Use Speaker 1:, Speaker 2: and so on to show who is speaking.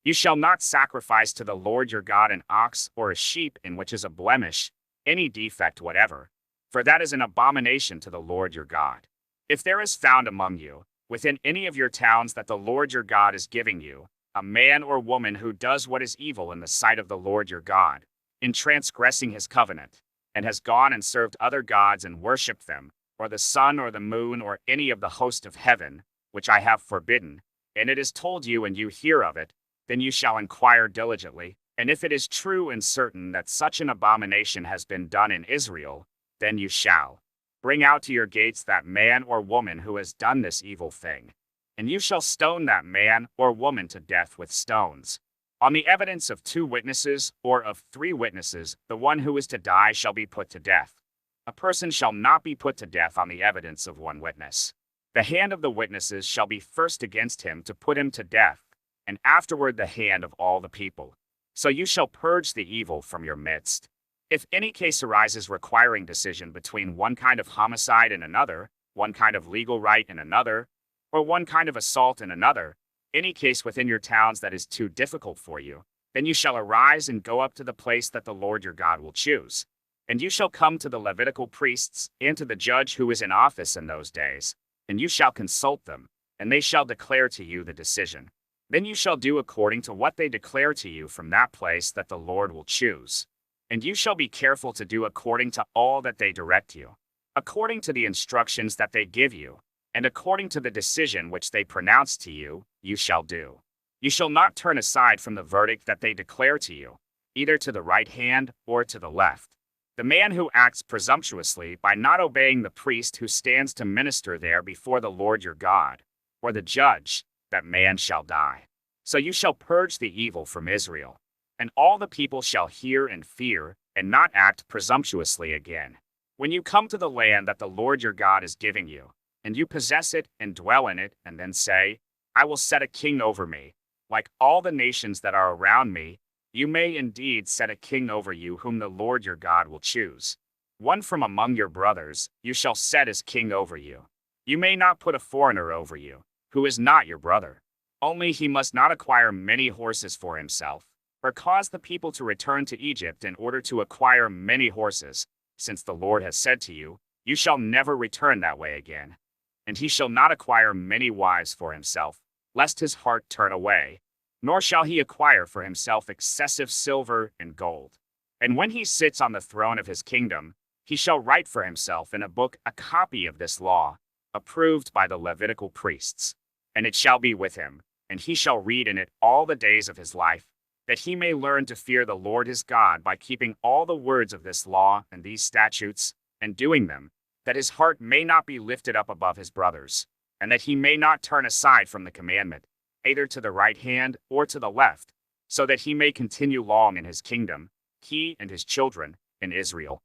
Speaker 1: You shall not sacrifice to the Lord your God an ox or a sheep in which is a blemish, any defect whatever, for that is an abomination to the Lord your God. If there is found among you, within any of your towns that the Lord your God is giving you, a man or woman who does what is evil in the sight of the Lord your God, in transgressing his covenant, and has gone and served other gods and worshipped them, or the sun or the moon or any of the host of heaven, which I have forbidden, and it is told you and you hear of it, then you shall inquire diligently, and if it is true and certain that such an abomination has been done in Israel, then you shall bring out to your gates that man or woman who has done this evil thing, and you shall stone that man or woman to death with stones. On the evidence of 2 witnesses or of 3 witnesses, the one who is to die shall be put to death. A person shall not be put to death on the evidence of 1 witness. The hand of the witnesses shall be first against him to put him to death, and afterward the hand of all the people. So you shall purge the evil from your midst. If any case arises requiring decision between one kind of homicide and another, one kind of legal right and another, or one kind of assault and another, any case within your towns that is too difficult for you, then you shall arise and go up to the place that the Lord your God will choose. And you shall come to the Levitical priests and to the judge who is in office in those days, and you shall consult them, and they shall declare to you the decision. Then you shall do according to what they declare to you from that place that the Lord will choose. And you shall be careful to do according to all that they direct you, according to the instructions that they give you, and according to the decision which they pronounce to you, you shall do. You shall not turn aside from the verdict that they declare to you, either to the right hand or to the left. The man who acts presumptuously by not obeying the priest who stands to minister there before the Lord your God, or the judge, that man shall die. So you shall purge the evil from Israel, and all the people shall hear and fear, and not act presumptuously again. When you come to the land that the Lord your God is giving you, and you possess it and dwell in it, and then say, I will set a king over me, like all the nations that are around me, you may indeed set a king over you whom the Lord your God will choose. One from among your brothers you shall set as king over you. You may not put a foreigner over you, who is not your brother. Only he must not acquire many horses for himself, or cause the people to return to Egypt in order to acquire many horses, since the Lord has said to you, you shall never return that way again. And he shall not acquire many wives for himself, lest his heart turn away, nor shall he acquire for himself excessive silver and gold. And when he sits on the throne of his kingdom, he shall write for himself in a book a copy of this law, approved by the Levitical priests. And it shall be with him, and he shall read in it all the days of his life, that he may learn to fear the Lord his God by keeping all the words of this law and these statutes, and doing them, that his heart may not be lifted up above his brothers, and that he may not turn aside from the commandment, either to the right hand or to the left, so that he may continue long in his kingdom, he and his children, in Israel.